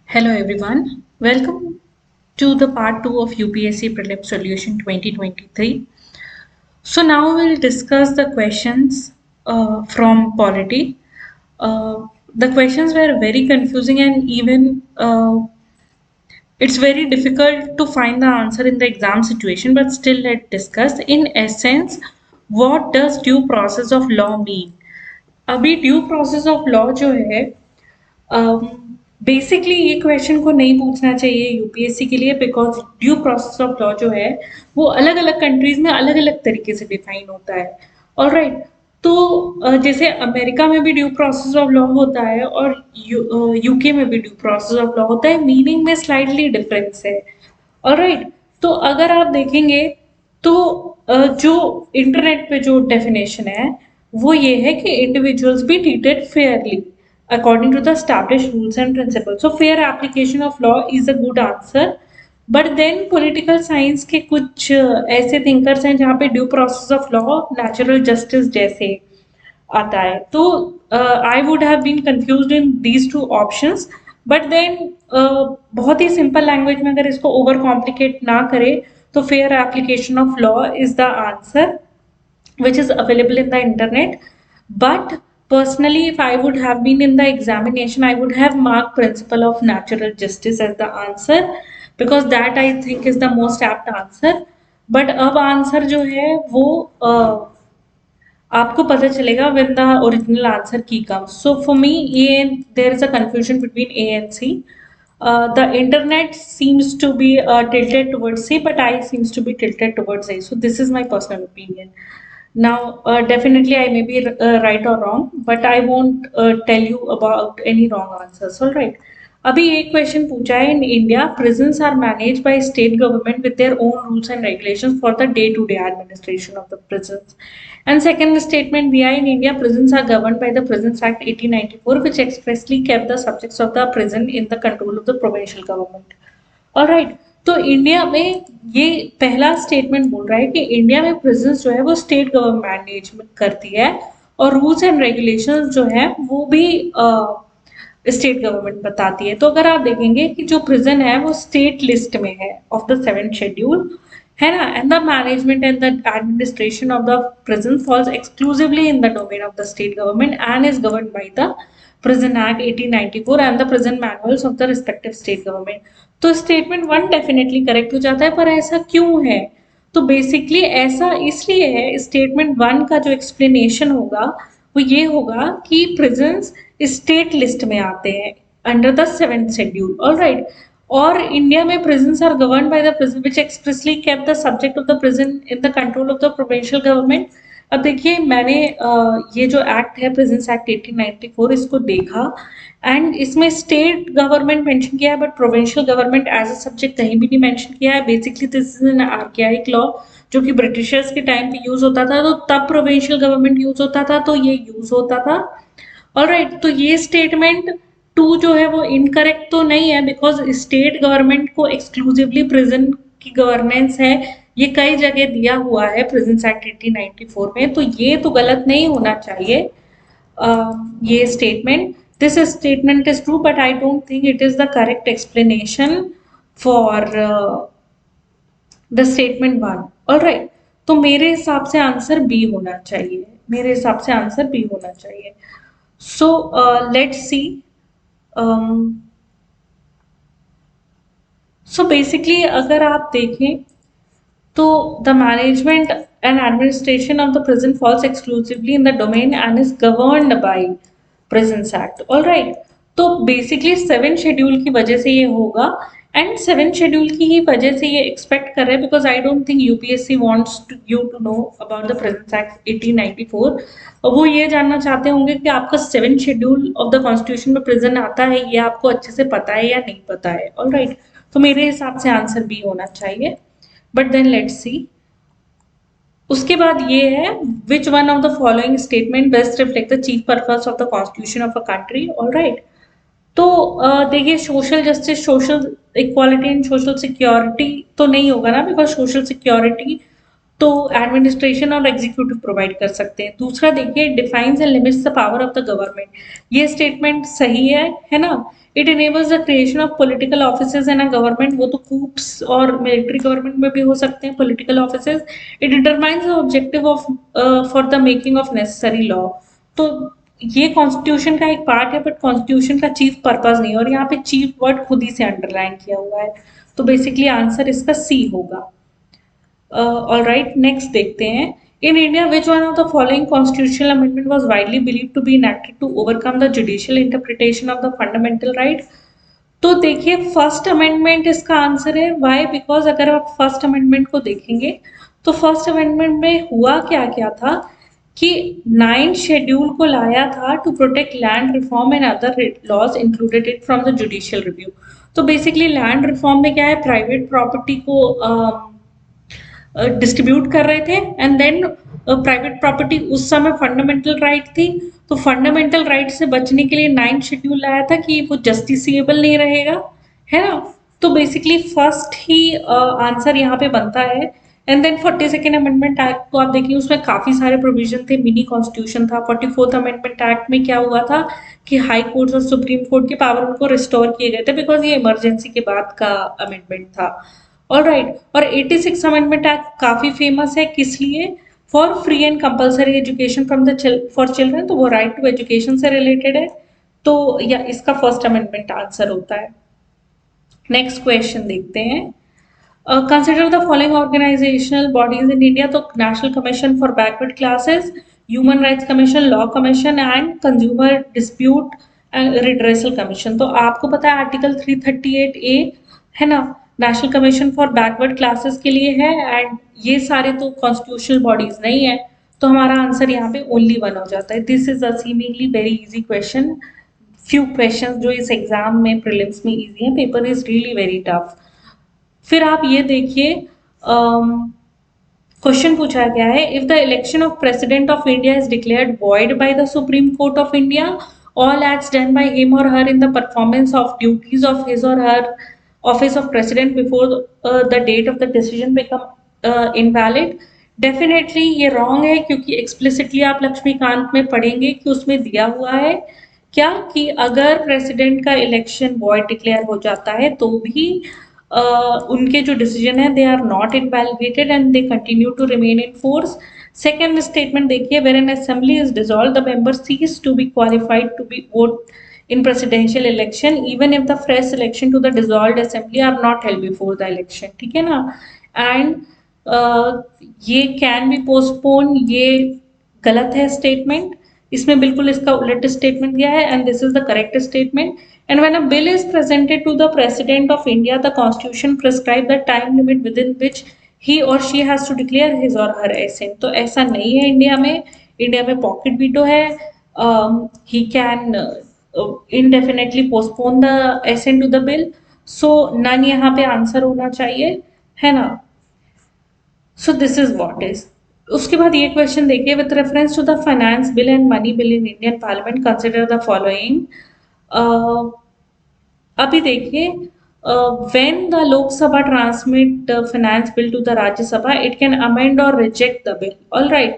Hello everyone, welcome to the part 2 of UPSC Prelim Solution 2023. So now we'll discuss the questions from polity. The questions were very confusing and even it's very difficult to find the answer in the exam situation, but still let's discuss. In essence, what does due process of law mean? अभी due process of law जो है basically ये question को नहीं पूछना चाहिए UPSC के लिए because due process of law जो है वो अलग अलग कंट्रीज में अलग अलग तरीके से डिफाइन होता है और राइट तो जैसे अमेरिका में भी ड्यू प्रोसेस ऑफ लॉ होता है और यूके में भी ड्यू प्रोसेस ऑफ लॉ होता है मीनिंग में स्लाइटली डिफरेंस है ऑलराइट तो अगर आप देखेंगे तो जो इंटरनेट पे जो डेफिनेशन है वो ये है कि individuals be treated Fairlie according to the established rules and principles. So fair application of law is a good answer. But then political science के कुछ ऐसे थिंकर्स हैं जहाँ पे due process of law natural justice जैसे आता है तो I would have been confused in these two options but then बहुत ही सिंपल लैंग्वेज में अगर इसको ओवर कॉम्प्लिकेट ना करे तो fair application of law is the answer which is available in the internet. But personally, if I would have been in the examination, I would have marked principle of natural justice as the answer because that I think is the most apt answer. But अब answer जो है वो आपको पता चलेगा when the original answer key comes. So for me, there is a confusion between A and C. The internet seems to be tilted towards C, but I seems to be tilted towards A. So this is my personal opinion. Now, definitely I may be right or wrong, but I won't tell you about any wrong answers. All right. अभी एक question पूछा है in India prisons are managed by state government with their own rules and regulations for the day-to-day administration of the prisons. And second statement दिया है in India prisons are governed by the Prisons Act 1894 which expressly kept the subjects of the prison in the control of the provincial government. All right. तो India में ये पहला statement बोल रहा है कि इंडिया में प्रिजन्स जो है वो स्टेट गवर्नमेंट मैनेजमेंट करती है और रूल्स एंड रेगुलेशंस जो है वो भी स्टेट गवर्नमेंट बताती है तो अगर आप देखेंगे कि जो प्रिजन है वो स्टेट लिस्ट में है ऑफ द 7th शेड्यूल है ना and the management and the administration of the prison falls exclusively in the domain of the state government and is govern by the Prison Act 1894 and the prison manuals of the respective state government. तो statement 1 definitely correct हो जाता है पर ऐसा क्यों है तो basically ऐसा इसलिए है स्टेटमेंट 1 का जो एक्सप्लेनेशन होगा वो ये होगा कि प्रिजन्स स्टेट लिस्ट में आते हैं under the 7th schedule alright और इंडिया में prisons are governed by the prison which expressly kept the subject of the prison in the control of the provincial government. अब देखिए मैंने ये जो एक्ट है प्रिजन्स एक्ट 1894 इसको देखा एंड इसमें स्टेट गवर्नमेंट मेंशन किया है but provincial government as a subject कहीं भी नहीं मेंशन किया है basically this is an archaic law जो कि ब्रिटिशर्स के टाइम पे यूज होता था तो तब प्रोविंशियल गवर्नमेंट यूज होता था तो ये यूज होता था ऑलराइट तो ये स्टेटमेंट 2 जो है वो इनकरेक्ट तो नहीं है बिकॉज स्टेट गवर्नमेंट को एक्सक्लूसिवली प्रिजन की गवर्नेंस है ये कई जगह दिया हुआ है प्रिजन्स एक्ट 1894 में तो ये तो गलत नहीं होना चाहिए ये statement this statement is true but I don't think it is the correct explanation for the statement 1 alright तो मेरे हिसाब से आंसर बी होना चाहिए मेरे हिसाब से आंसर बी होना चाहिए so let's see so basically अगर आप देखें तो the management and administration of the prison falls exclusively in the domain and is governed by Prisons Act. All right. तो बेसिकली 7th शेड्यूल की वजह से ये होगा एंड 7th शेड्यूल की ही वजह से ये एक्सपेक्ट कर रहे हैं because I don't think UPSC wants you to know about the prisons act 1894 और वो ये जानना चाहते होंगे कि आपका 7th schedule of the constitution में प्रिजन आता है ये आपको अच्छे से पता है या नहीं पता है ऑल राइट तो मेरे हिसाब से आंसर बी होना चाहिए बट देन लेट्स सी उसके बाद ये है विच one of the following statement best reflect the chief purpose of the constitution of a country alright तो देखिए social justice social equality and social security तो नहीं होगा ना बिकॉज सोशल सिक्योरिटी तो एडमिनिस्ट्रेशन और एग्जीक्यूटिव प्रोवाइड कर सकते हैं। दूसरा देखिए, defines and limits the power of the government, ये स्टेटमेंट सही है ना। It enables the creation of political offices in a government, वो तो कूप्स और मिलिट्री गवर्नमेंट में भी हो सकते हैं political offices. It determines the objective of for the making of necessary law, तो ये कॉन्स्टिट्यूशन का एक पार्ट है बट कॉन्स्टिट्यूशन का चीफ पर्पज नहीं है, और यहाँ पे चीफ वर्ड खुद ही से अंडरलाइन किया हुआ है, तो बेसिकली आंसर इसका सी होगा। ऑल राइट, नेक्स्ट देखते हैं। In India which one of the following constitutional amendment was widely believed to be enacted to overcome the judicial interpretation of the fundamental right? तो देखिए, फर्स्ट अमेंडमेंट इसका answer है। Why? Because अगर आप first amendment को देखेंगे तो first amendment में हुआ क्या क्या था कि 9th शेड्यूल को लाया था to protect land reform and other laws included it from the judicial review. तो बेसिकली लैंड रिफॉर्म में क्या है, प्राइवेट प्रॉपर्टी को डिस्ट्रीब्यूट कर रहे थे, एंड देन प्राइवेट प्रॉपर्टी उस समय फंडामेंटल राइट थी, तो फंडामेंटल राइट से बचने के लिए 9th शेड्यूल लाया था कि वो जस्टिसिएबल नहीं रहेगा, है ना। तो बेसिकली फर्स्ट ही आंसर यहाँ पे बनता है। And then 42nd amendment act को आप देखिए, उसमें काफी सारे प्रोविजन थे, मिनी कॉन्स्टिट्यूशन था। 44th अमेंडमेंट एक्ट में क्या हुआ था कि हाई कोर्ट और सुप्रीम कोर्ट के पावर उनको रिस्टोर किए गए थे, बिकॉज ये इमरजेंसी के बाद का अमेंडमेंट था। ऑलराइट, और 86 अमेंडमेंट एक्ट काफी फेमस है, किस लिए? For free and compulsory education from the for children, तो वो राइट टू एजुकेशन से रिलेटेड है, तो या इसका फर्स्ट अमेंडमेंट आंसर होता है। नेक्स्ट क्वेश्चन देखते हैं। Consider the following organisational bodies in India, तो national commission for backward classes, human rights commission, law commission and consumer dispute redressal commission. तो आपको पता है आर्टिकल 338A है ना, national commission for backward classes के लिए है, एंड ये सारे तो कॉन्स्टिट्यूशनल बॉडीज नहीं है, तो हमारा आंसर यहाँ पे ओनली 1 हो जाता है। This is a seemingly very easy question. Few questions जो इस एग्जाम में प्रीलिम्स में इजी है, paper is really very tough. फिर आप ये देखिए, क्वेश्चन पूछा गया है, if the election of president of India is declared void by the supreme court of India, all acts done by him or her in the performance of duties of his or her office of president before the date of the decision become invalid। Definitely ये wrong है, क्योंकि explicitly आप लक्ष्मीकांत में पढ़ेंगे कि उसमें दिया हुआ है क्या कि अगर प्रेसिडेंट का इलेक्शन वॉइड डिक्लेयर हो जाता है तो भी उनके जो डिसीजन है they are not invalidated and they continue to remain in force. Second statement देखिए, where an assembly is dissolve the member cease to be qualified to be vote in presidential election even if the fresh election to the dissolved assembly are not held before the election, ठीक है ना। And ये can be postpone, ये गलत है statement, इसमें बिल्कुल इसका उलट स्टेटमेंट दिया है, and this is the correct statement. And when a bill is presented to the president of India, the constitution prescribe the time limit within which he or she has to declare his or her accent. तो ऐसा नहीं है India में, India में pocket veto है। He can indefinitely postpone the assent to the bill, so none यहाँ पे answer होना चाहिए, है ना। so this is what is। उसके बाद ये क्वेश्चन देखिए, with reference to the finance bill and money bill in Indian Parliament consider the following। अभी देखिए, when the Lok Sabha transmit finance bill to the Rajya Sabha, it can amend or reject the bill, all right।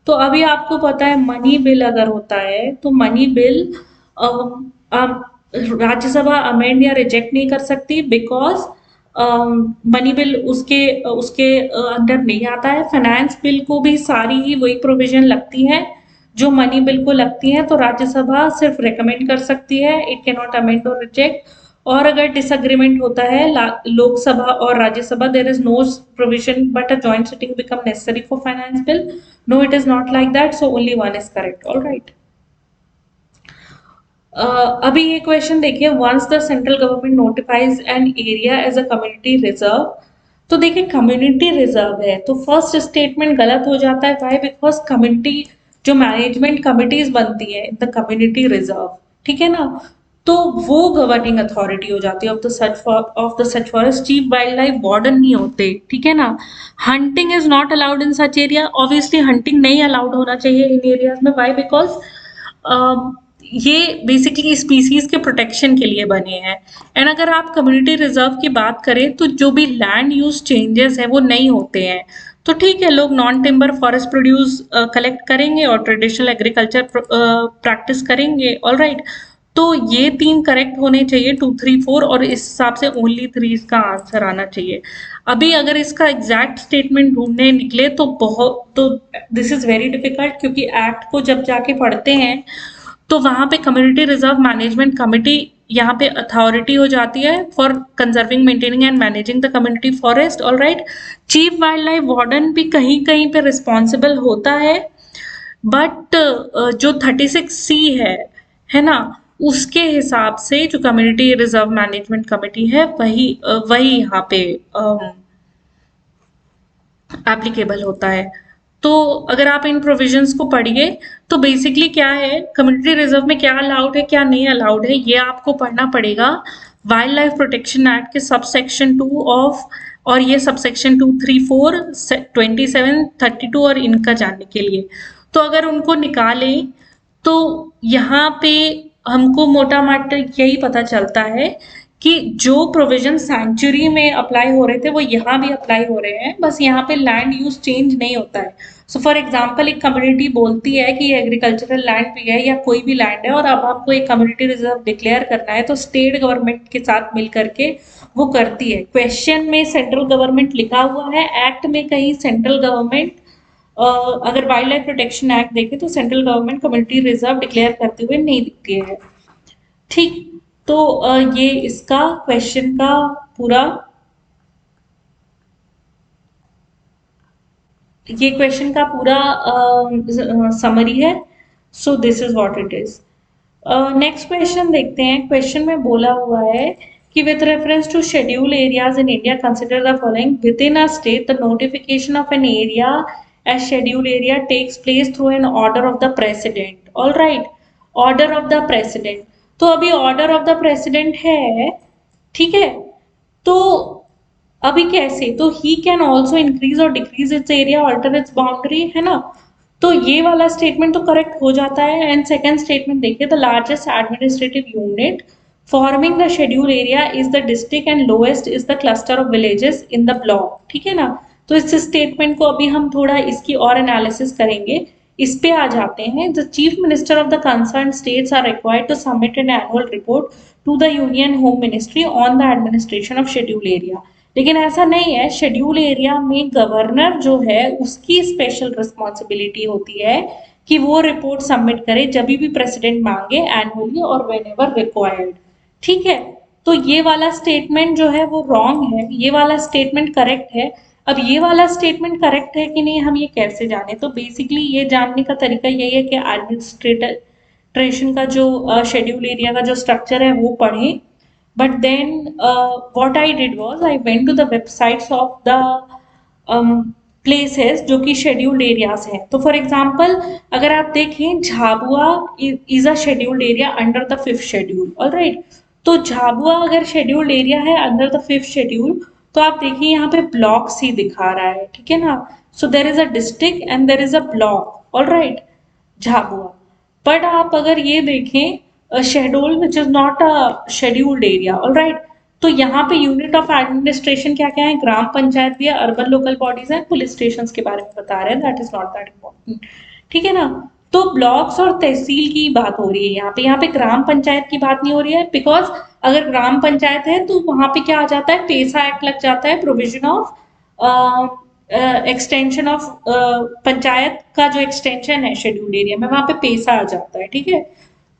तो अभी आपको पता है money bill अगर होता है तो मनी बिल राज्यसभा अमेंड या रिजेक्ट नहीं कर सकती, बिकॉज मनी बिल उसके उसके अंदर नहीं आता है। फाइनेंस बिल को भी सारी ही वही प्रोविजन लगती हैं जो मनी बिल को लगती हैं, तो राज्यसभा सिर्फ रिकमेंड कर सकती है, इट कैन नॉट अमेंड और रिजेक्ट। और अगर डिसएग्रीमेंट होता है लोकसभा और Rajya Sabha, there is no provision but a joint sitting become necessary for finance bill. No, it is not like that, so only 1 is correct, all right. अभी ये question देखिए, once the central government notifies an area as a community reserve, तो देखिए community reserve है तो first statement गलत हो जाता है। व्हाई? बिकॉज कम्युनिटी जो मैनेजमेंट कमिटीज बनती है इन द कम्युनिटी रिजर्व, ठीक है ना, तो वो गवर्निंग अथॉरिटी हो जाती है of the such forest. Chief wild life warden नहीं होते, ठीक है ना। Hunting is not allowed in such area, obviously hunting नहीं अलाउड होना चाहिए इन एरियाज में। व्हाई? बिकॉज ये बेसिकली स्पीसीज के प्रोटेक्शन के लिए बने हैं। एंड अगर आप कम्युनिटी रिजर्व की बात करें तो जो भी लैंड यूज चेंजेस है वो नहीं होते हैं, तो ठीक है, लोग non timber forest produce collect करेंगे और ट्रेडिशनल एग्रीकल्चर प्रैक्टिस करेंगे, ऑल राइट। तो ये 3 करेक्ट होने चाहिए, 2, 3, 4, और इस हिसाब से ओनली 3 इसका आंसर आना चाहिए। अभी अगर इसका एग्जैक्ट स्टेटमेंट ढूंढने निकले तो दिस इज वेरी डिफिकल्ट, क्योंकि एक्ट को जब जाके पढ़ते हैं तो वहां पे कम्युनिटी रिजर्व मैनेजमेंट कमिटी यहाँ पे अथॉरिटी हो जाती है for conserving, maintaining and managing the community forest, all right. Chief wild life warden भी कहीं कहीं पे रिस्पॉन्सिबल होता है, बट जो 36C है ना, उसके हिसाब से जो कम्युनिटी रिजर्व मैनेजमेंट कमेटी है वही यहाँ पे एप्लीकेबल होता है। तो अगर आप इन प्रोविजंस को पढ़िए तो बेसिकली क्या है, कम्युनिटी रिजर्व में क्या अलाउड है क्या नहीं अलाउड है, ये आपको पढ़ना पड़ेगा वाइल्ड लाइफ प्रोटेक्शन एक्ट के सब सेक्शन 2 ऑफ, और ये सब सेक्शन 2, 3, 4, 27, 32 और इनका जानने के लिए। तो अगर उनको निकालें तो यहाँ पे हमको मोटा माटा यही पता चलता है कि जो प्रोविजन सैंक्चुरी में अप्लाई हो रहे थे वो यहाँ भी अप्लाई हो रहे हैं, बस यहाँ पे लैंड यूज चेंज नहीं होता है। सो फॉर एग्जांपल, एक कम्युनिटी बोलती है कि ये एग्रीकल्चरल लैंड भी है या कोई भी लैंड है और अब हमको एक कम्युनिटी रिजर्व डिक्लेयर करना है, तो स्टेट गवर्नमेंट के साथ मिल करके वो करती है। क्वेश्चन में सेंट्रल गवर्नमेंट लिखा हुआ है, एक्ट में कहीं सेंट्रल गवर्नमेंट, अगर वाइल्ड लाइफ प्रोटेक्शन एक्ट देखें तो central government community reserve declare करते हुए नहीं दिखती है। ठीक, तो ये इसका क्वेश्चन का पूरा, ये क्वेश्चन का पूरा समरी है। So this is what it is. Next question देखते हैं। क्वेश्चन में बोला हुआ है कि with reference to schedule areas in India consider the following, within a state the notification of an area as schedule area takes place through an order of the president, all right, order of the president. तो अभी order of the president है, ठीक है, तो अभी कैसे, तो ही कैन ऑल्सो इंक्रीज और decrease its area, alter its boundary, है ना। तो ये वाला स्टेटमेंट तो करेक्ट हो जाता है। एंड सेकंड स्टेटमेंट देखिए, the largest administrative unit forming the schedule area is the district and lowest is the cluster of villages in the block, ठीक है ना। तो इस स्टेटमेंट को अभी हम थोड़ा इसकी और एनालिसिस करेंगे। इस पे आ जाते हैं। The chief minister of the concern states are required to submit an annual report to the union home ministry on the administration of schedule area. लेकिन ऐसा नहीं है, शेड्यूल एरिया में गवर्नर जो है उसकी स्पेशल रिस्पॉन्सिबिलिटी होती है कि वो रिपोर्ट सबमिट करे जब भी प्रेसिडेंट मांगे, एनुअली और वेन एवर रिक्वायर्ड, ठीक है। तो ये वाला स्टेटमेंट जो है वो रॉन्ग है, ये वाला स्टेटमेंट करेक्ट है। अब ये वाला स्टेटमेंट करेक्ट है कि नहीं हम ये कैसे जाने, तो बेसिकली ये जानने का तरीका यही है कि एडमिनिस्ट्रेशन का जो शेड्यूल एरिया का जो स्ट्रक्चर है वो पढ़ें। But then what I did was I went to the websites of the places जो कि शेड्यूल्ड एरियाज हैं। तो फॉर एग्जाम्पल अगर आप देखें, Jhabua is a scheduled area under the 5th schedule, all right. तो झाबुआ अगर शेड्यूल्ड एरिया है अंडर द 5th शेड्यूल, तो आप देखिए यहाँ पे ब्लॉक्स ही दिखा रहा है, ठीक है ना। So there is a district and there is a block, all right, Jhabua. But आप अगर ये देखें, schedule which is not a scheduled area, all right, तो यहाँ पे यूनिट ऑफ एडमिनिस्ट्रेशन क्या क्या है, ग्राम पंचायत भी है, अर्बन लोकल बॉडीज है, पुलिस स्टेशन के बारे में बता रहे हैं, that is not that important, ठीक है ना। तो ब्लॉक्स और तहसील की बात हो रही है यहाँ पे ग्राम पंचायत की बात नहीं हो रही है, बिकॉज अगर ग्राम पंचायत है तो वहां पे क्या आ जाता है, पेसा एक्ट लग जाता है, provision of extension of panchayat का जो एक्सटेंशन है शेड्यूल्ड एरिया में, वहां पे पेसा आ जाता है, ठीक है।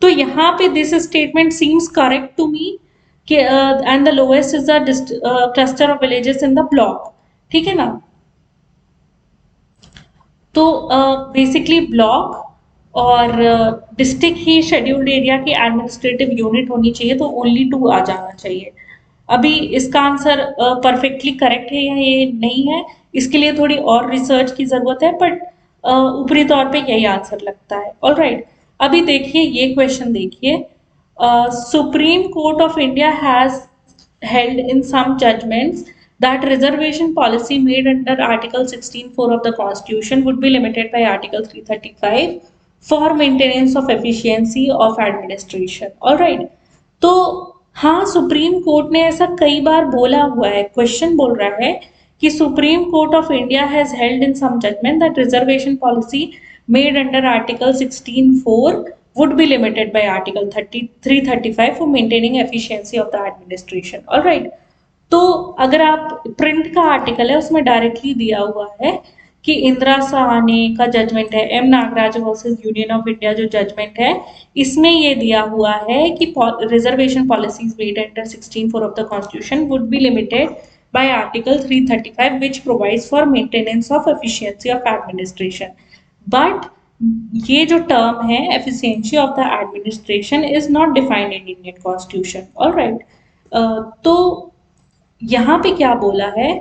तो यहाँ पे this statement seems correct to me कि and the lowest is the cluster of villages in the block, ठीक है ना। तो बेसिकली ब्लॉक और डिस्ट्रिक्ट ही शेड्यूल्ड एरिया की एडमिनिस्ट्रेटिव यूनिट होनी चाहिए, तो ओनली 2 आ जाना चाहिए। अभी इसका आंसर परफेक्टली करेक्ट है या ये नहीं है, इसके लिए थोड़ी और रिसर्च की जरूरत है, बट ऊपरी तौर पे यही आंसर लगता है, ऑल राइट। अभी देखिए ये क्वेश्चन देखिए, supreme court of India has held in some judgments that reservation policy made under Article 16(4) of the Constitution would be limited by Article 335 for maintenance of efficiency of administration. All right. तो हाँ, supreme court ने ऐसा कई बार बोला हुआ है। Question बोल रहा है कि supreme court of India has held in some judgment that reservation policy made under article 16(4) would be limited by article 335 for maintaining efficiency of the administration. All right. तो अगर आप प्रिंट का आर्टिकल है उसमें डायरेक्टली दिया हुआ है कि इंदिरा साहनी का जजमेंट है, M Nagaraj versus union of India जो जजमेंट है, इसमें ये दिया हुआ है कि reservation policies made under 16(4) of the constitution would be limited by article 335 which provides for maintenance of efficiency of administration. But ये जो टर्म है efficiency of the administration is not defined in Indian constitution. All right. तो यहाँ पे क्या बोला है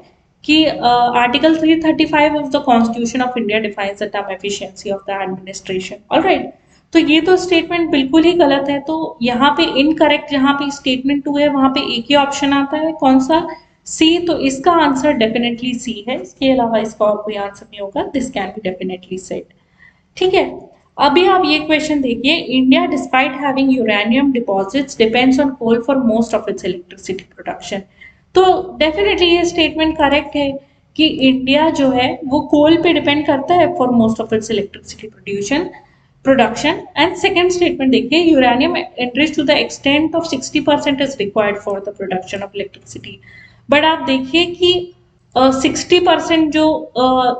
कि article 335 of the constitution of India defines the term efficiency of the administration. Alright. तो ये तो स्टेटमेंट बिल्कुल ही गलत है. तो यहाँ पे इनकरेक्ट जहाँ पे स्टेटमेंट 2 है वहां पे एक ही ऑप्शन आता है, कौन सा? सी. तो इसका आंसर डेफिनेटली सी है. इसके अलावा इसका और कोई आंसर नहीं होगा. This can be definitely said. ठीक है. अभी आप ये क्वेश्चन देखिए. India despite having uranium deposits depends on coal for most of its electricity production. तो डेफिनेटली ये स्टेटमेंट करेक्ट है कि इंडिया जो है वो कोल पे डिपेंड करता है for most of its electricity production. And second statement देखिए, uranium enriched to the extent of 60% is required for the production of electricity. But आप देखिए कि 60% जो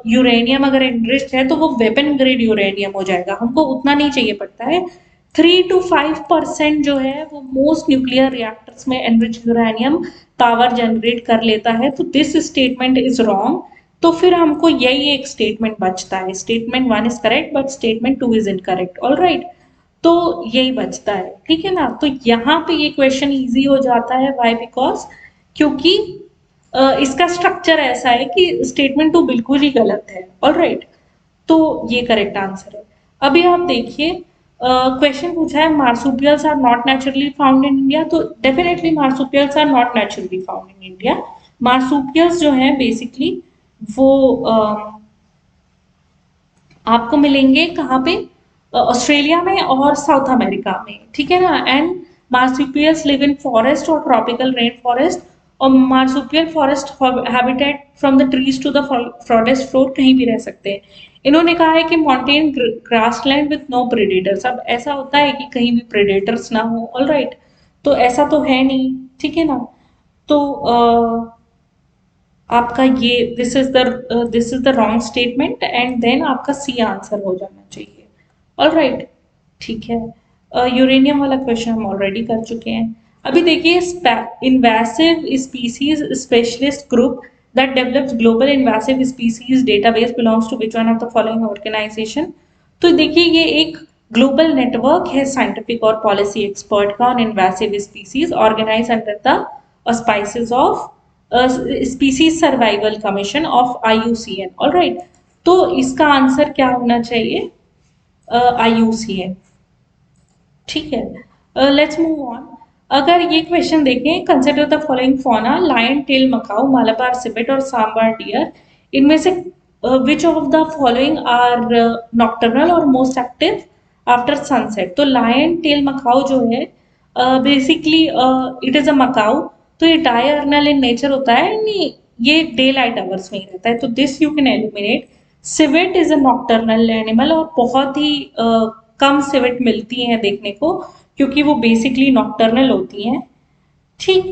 यूरेनियम अगर एनरिच्ड है तो वो वेपन ग्रेड यूरेनियम हो जाएगा. हमको उतना नहीं चाहिए पड़ता है. 3 to 5% जो है वो मोस्ट न्यूक्लियर रिएक्टर्स में एनरिच यूरेनियम पावर जनरेट कर लेता है. तो दिस स्टेटमेंट इज रॉन्ग. तो फिर हमको यही एक स्टेटमेंट बचता है. Statement 1 is correct but statement 2 is incorrect. Alright. तो यही बचता है. ठीक है ना. तो यहाँ पे ये क्वेश्चन इजी हो जाता है. व्हाई? बिकॉज क्योंकि इसका स्ट्रक्चर ऐसा है कि स्टेटमेंट 2 बिल्कुल ही गलत है. ऑलराइट. तो ये करेक्ट आंसर है. अभी आप देखिए क्वेश्चन पूछा है marsupials are not naturally found in India. तो definitely marsupials are not naturally found in India. Marsupials जो है बेसिकली वो आपको मिलेंगे कहाँ पे? ऑस्ट्रेलिया में और साउथ अमेरिका में. ठीक है ना. And marsupials live in forest और ट्रॉपिकल रेन फॉरेस्ट. और marsupial forest habitat from the trees to the forest floor कहीं भी रह सकते हैं. इन्होंने कहा है कि mountain grassland with no predators. अब ऐसा होता है कि कहीं भी प्रेडेटर्स ना हो. ऑलराइट. तो ऐसा तो है नहीं. ठीक है ना. तो आपका ये this is the wrong statement and then आपका सी आंसर हो जाना चाहिए. ऑलराइट. ठीक है. यूरेनियम वाला क्वेश्चन हम ऑलरेडी कर चुके हैं. अभी देखिए invasive species specialist group that develops global invasive species database belongs to which one of the following organization. तो देखिए ये एक ग्लोबल नेटवर्क है साइंटिफिक और पॉलिसी एक्सपर्ट का on invasive species organise under the auspices of species survival commission of IUCN. Alright. तो इसका answer क्या होना चाहिए? IUCN. ठीक है. Let's move on. अगर ये क्वेश्चन देखें, consider the following fauna lion tail macaque Malabar civet और सांबर डियर. इनमें से which of the following are nocturnal or most active after sunset. तो लायन टेल मकाऊ जो है बेसिकली इट इज अ मकाऊ. तो ये डायर्नल इन नेचर होता है. नहीं, ये डे लाइट आवर्स में ही रहता है. तो this you can eliminate. Civet is a nocturnal animal और बहुत ही कम सिवेट मिलती हैं देखने को क्योंकि वो बेसिकली नॉक्टर्नल होती हैं. ठीक.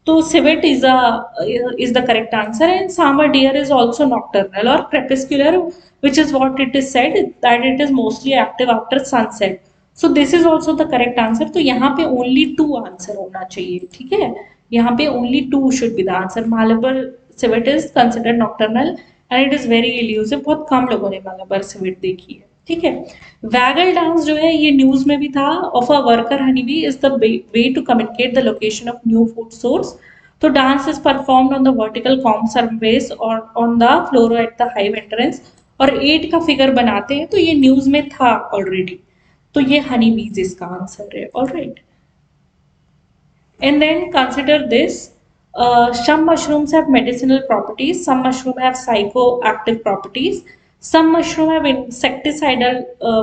तो civet is the correct answer. And sambar deer is also nocturnal और crepuscular which is what it is said that it is mostly active after sunset. So this is also the correct answer. तो यहाँ पे only 2 answer होना चाहिए. ठीक है. यहाँ पे only 2 should be the answer. Malabar civet is considered nocturnal and it is very elusive. बहुत कम लोगों ने मालाबार सिवेट देखी है. ठीक है. वैगल डांस जो है ये न्यूज में भी था. Of a worker honey bee is the way to communicate the location of new food source. तो dance is performed on the vertical comb surface और on the floor at the hive entrance. और 8 का figure बनाते हैं. तो ये news में था ऑलरेडी. तो ये हनी बीज इसका आंसर है. Alright. And then consider this. Some mushrooms have medicinal properties. Some mushrooms have psychoactive properties. Some mushroom have insecticidal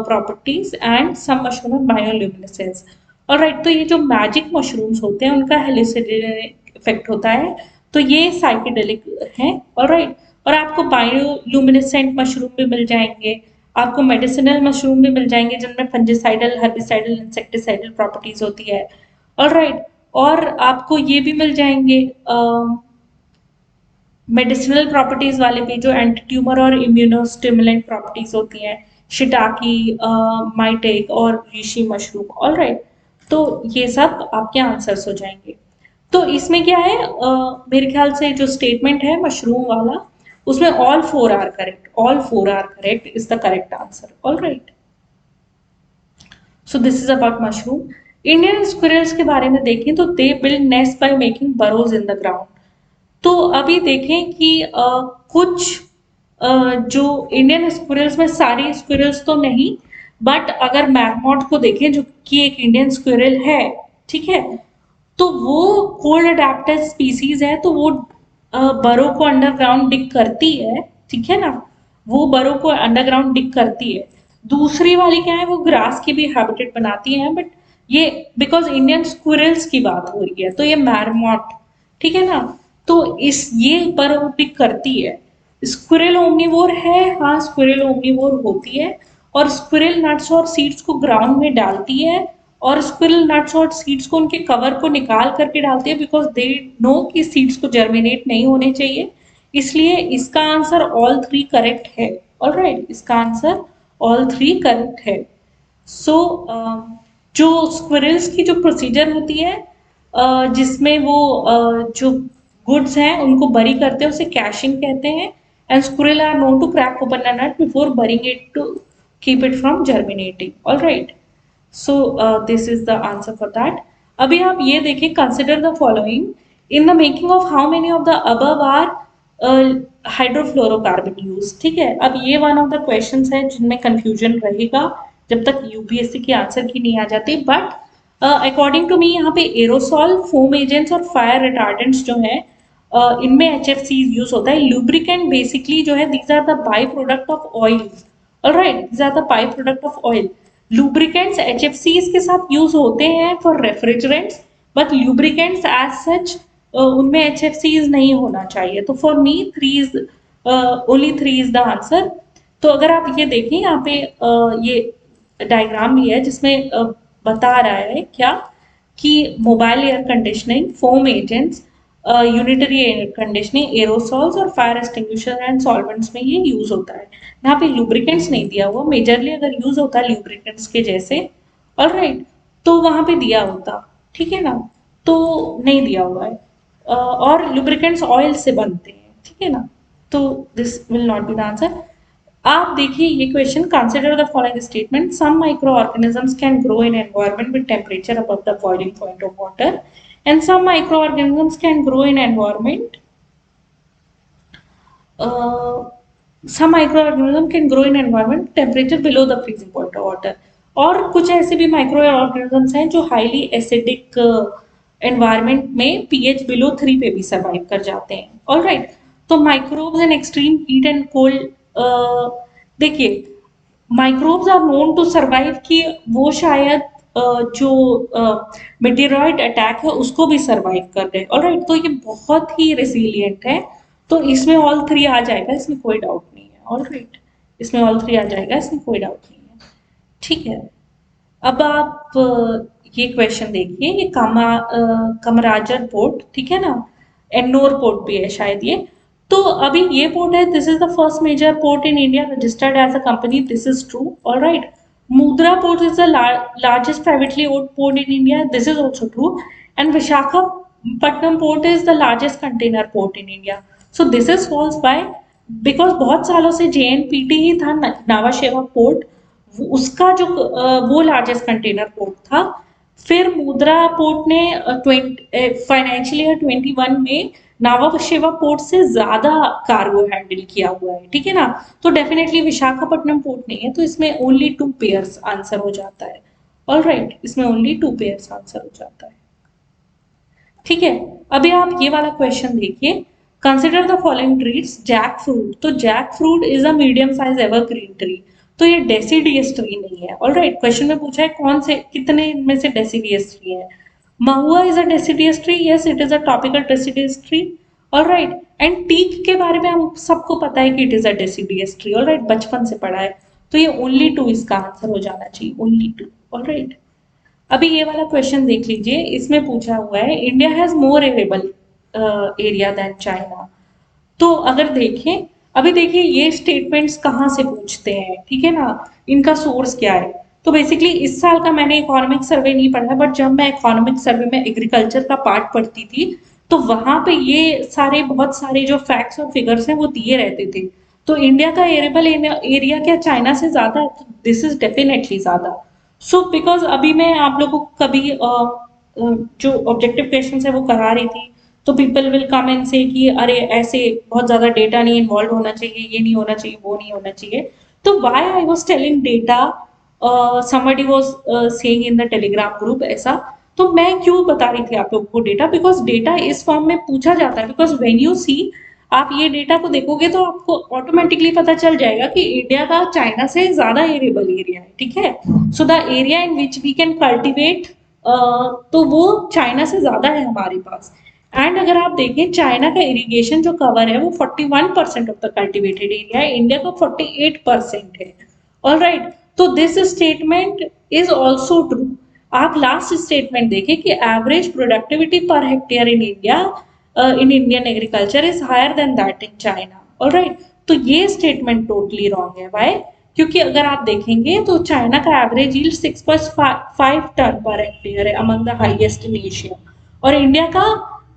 properties and some mushroom have bioluminescence. Alright. तो ये जो मैजिक मशरूम्स होते हैं उनका हेलुसिनेटिंग इफेक्ट होता है. तो ये साइकेडेलिक है, ऑलराइट। और आपको बायोल्यूमिनेसेंट मशरूम भी मिल जाएंगे, आपको मेडिसिनल मशरूम भी मिल जाएंगे जिनमें फंजिसाइडल, हर्बिसाइडल, इंसेक्टिसाइडल प्रॉपर्टीज होती है, ऑलराइट। और आपको ये भी मिल जाएंगे मेडिसिनल प्रॉपर्टीज वाले भी, जो एंटी ट्यूमर और इम्यूनोस्टिमुलेंट प्रॉपर्टीज होती हैं, शिटाकी, माइटेक और रीशी मशरूम, ऑलराइट। तो ये सब आपके आंसर्स हो जाएंगे। तो इसमें क्या है, मेरे ख्याल से जो स्टेटमेंट है मशरूम वाला, उसमें all four are correct, all four are correct is the correct answer, alright. So this is about mushroom. Indian squirrels के बारे में देखें तो they build nest by making burrows in the ground. तो अभी देखें कि कुछ जो इंडियन स्क्विरल्स में, सारी स्क्विरल्स तो नहीं, बट अगर मैरमॉट को देखें जो कि एक इंडियन स्क्विरल है, ठीक है, तो वो कोल्ड अडेप्टेड स्पीसीज है, तो वो बरो को अंडरग्राउंड डिग करती है, ठीक है ना, वो बरो को अंडरग्राउंड डिग करती है। दूसरी वाली क्या है, वो ग्रास की भी हैबिटेट बनाती है, बट ये बिकॉज इंडियन स्क्विरल्स की बात हो रही है, तो ये मैरमॉट, ठीक है ना, तो इस ये बरो डिग करती है। स्क्विरल ओमनीवोर है, हाँ स्क्विरल ओमनीवोर होती है, और स्क्विरल नट्स और सीड्स को ग्राउंड में डालती है, और स्क्विरल नट्स और सीड्स को उनके कवर को निकाल करके डालती है, बिकॉज दे नो कि सीड्स को जर्मिनेट नहीं होने चाहिए। इसलिए इसका आंसर ऑल थ्री करेक्ट है, ऑलराइट, इसका आंसर ऑल थ्री करेक्ट है। सो जो स्क्विरल्स की जो प्रोसीजर होती है, जिसमें वो जो गुड्स हैं उनको बरी करते हैं, उसे कैशिंग कहते हैं, and squirrel are known to crack open the nut before burying it to keep it from germinating, alright. So this is the answer for that. अभी आप ये देखें, consider the following, in the making of how many of the above are hydrofluorocarbon use, ठीक है। अब ये one of the question है जिनमें कंफ्यूजन रहेगा जब तक यूपीएससी के आंसर की नहीं आ जाती, बट अकॉर्डिंग टू मी यहाँ पे एरोसॉल, फोम एजेंट्स और फायर रिटार्डेंट्स जो है, इनमें HFC यूज होता है। लुब्रिकेंट बेसिकली जो है, these are the by product of oil, alright, these are the by product of oil. Lubricants HFCs के साथ यूज होते हैं for refrigerants, but lubricants as such उनमें HFCs नहीं होना चाहिए। तो for me three is only three is the answer. तो अगर आप ये देखें, यहाँ पे ये डायग्राम भी है जिसमें बता रहा है क्या, कि mobile air conditioning, foam agents, unitary air conditioning, aerosols और फायर एक्सटिंग्विशर एंड सॉल्वेंट्स में ये यूज होता है। यहाँ पे लुब्रिकेंट्स नहीं दिया हुआ, मेजरली अगर यूज होता है लुब्रिकेंट्स के जैसे, ऑलराइट, तो वहां पे दिया होता, ठीक है ना, तो नहीं दिया हुआ है। और लुब्रिकेंट्स ऑयल से बनते हैं, ठीक है ना, तो this will not be the answer. आप देखिए ये question, consider the following statement, some microorganisms can grow in environment with temperature above the boiling point of water, and some microorganisms can grow in environment, uh, some microorganism can grow in environment temperature below the freezing point of water। और कुछ ऐसे भी micro organisms हैं जो highly acidic environment में pH below 3 पे भी survive कर जाते हैं, ऑलराइट। तो microbes in extreme heat and cold, देखिए microbes are known to survive, कि वो शायद जो मेटेरॉइड अटैक है उसको भी सर्वाइव कर गए, ऑलराइट। तो ये बहुत ही रेसिलियंट है, तो इसमें ऑल थ्री आ जाएगा, इसमें कोई डाउट नहीं है, ऑलराइट, इसमें ऑल थ्री आ जाएगा, इसमें कोई डाउट नहीं है, ठीक है। अब आप ये क्वेश्चन देखिए, ये कमराजर पोर्ट, ठीक है ना, एन्नोर पोर्ट भी है शायद ये। तो अभी ये पोर्ट है, this is the first major port in India registered as a company, this is true, alright. Mudra port is the largest privately owned port in India, this is also true, and Visakhapatnam port is the largest container port in India, so this is false। by because बहुत सालों से JNPT ही था, नावा शेवा port, उसका जो वो largest container port था। फिर मुद्रा पोर्ट ने फाइनेंशियल ईयर 21 में नावा शेवा पोर्ट से ज्यादा कार्गो हैंडल किया हुआ है, ठीक है ना, तो डेफिनेटली विशाखापट्टनम पोर्ट नहीं है, तो इसमें ओनली 2 पेयर्स आंसर हो जाता है, ऑलराइट, इसमें ओनली 2 पेयर्स आंसर हो जाता है, ठीक है। अभी आप ये वाला क्वेश्चन देखिए, consider the following trees, jackfruit, तो jackfruit is a medium size evergreen tree, तो ये डेसिडियस ट्री नहीं है, ऑलराइट। क्वेश्चन में पूछा है कौन से, कितने इनमें से डेसिडियस ट्री है। Mahua is a deciduous tree, yes it is a topical deciduous tree, alright, and teak के बारे में हम सबको पता है कि it is a deciduous tree, alright, बचपन से पढ़ा है। तो ये ओनली टू इसका आंसर हो जाना चाहिए, ओनली टू। ऑलराइट, अभी ये वाला क्वेश्चन देख लीजिए, इसमें पूछा हुआ है India has more arable area than China. तो अगर देखें, अभी देखिए ये स्टेटमेंट्स कहाँ से पूछते हैं, ठीक है ना, इनका सोर्स क्या है। तो बेसिकली इस साल का मैंने इकोनॉमिक सर्वे नहीं पढ़ा, बट जब मैं इकोनॉमिक सर्वे में एग्रीकल्चर का पार्ट पढ़ती थी, तो वहां पे ये सारे बहुत सारे जो फैक्ट्स और फिगर्स हैं वो दिए रहते थे। तो इंडिया का एरेबल एरिया क्या चाइना से ज्यादा है? दिस इज डेफिनेटली ज्यादा। सो बिकॉज अभी मैं आप लोगों को कभी जो ऑब्जेक्टिव क्वेश्चन है वो करा रही थी, तो पीपल विल कम एंड से कि अरे ऐसे बहुत ज्यादा डेटा नहीं इन्वॉल्व होना चाहिए, ये नहीं होना चाहिए, वो नहीं होना चाहिए। तो why I was telling data, somebody was saying in the Telegram group ऐसा। तो मैं क्यों बता रही थी आप लोगों को डेटा, बिकॉज डेटा इस फॉर्म में पूछा जाता है, बिकॉज व्हेन यू सी, आप ये डेटा को देखोगे तो आपको ऑटोमेटिकली पता चल जाएगा कि इंडिया का चाइना से ज्यादा एरिएबल एरिया है, ठीक है। So the area in which we can cultivate, तो वो चाइना से ज्यादा है हमारे पास। एंड अगर आप देखें चाइना का इरिगेशन जो कवर है वो 41% ऑफ द कल्टिवेटेड एरिया है, इंडिया का 48% है। ऑल राइट, तो this statement is also true. आप लास्ट स्टेटमेंट देखें कि average productivity per hectare in India, in Indian agriculture is higher than that in China. All right, तो ये statement totally wrong है। वाई? क्योंकि अगर आप देखेंगे तो चाइना का average yield 6.5 ton per hectare है, among the highest in Asia. और इंडिया का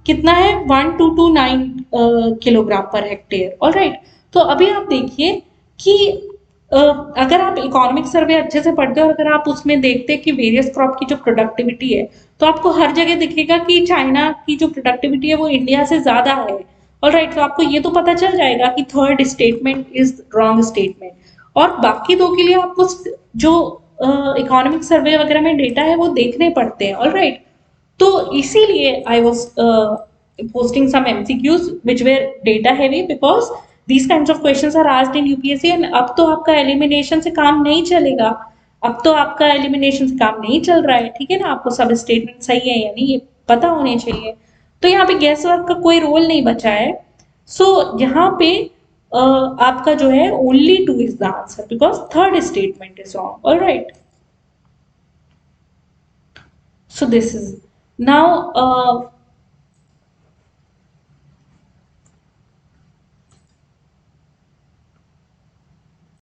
कितना है? 1229 kilogram per hectare. All right, तो अभी आप देखिए कि अगर आप इकोनॉमिक सर्वे अच्छे से पढ़ते हो और अगर आप उसमें देखते हैं कि वेरियस क्रॉप की जो प्रोडक्टिविटी है, तो आपको हर जगह दिखेगा कि चाइना की जो प्रोडक्टिविटी है वो इंडिया से ज्यादा है। ऑल राइट, तो आपको ये तो पता चल जाएगा कि third statement is wrong statement. और बाकी दो के लिए आपको जो इकोनॉमिक सर्वे वगैरह में डेटा है वो देखने पड़ते हैं। ऑल राइट, तो इसीलिए I was posting some MCQs which were data heavy because these kinds of questions are asked in UPSC। and अब तो आपका एलिमिनेशन से काम नहीं चलेगा, अब तो आपका एलिमिनेशन से काम नहीं चल रहा है, ठीक है ना। आपको सब स्टेटमेंट सही है या नहीं ये पता होने चाहिए। तो यहाँ पे गैस वर्क का कोई रोल नहीं बचा है। सो यहाँ पे आपका जो है only two is the answer because third statement is wrong. All right, so this is now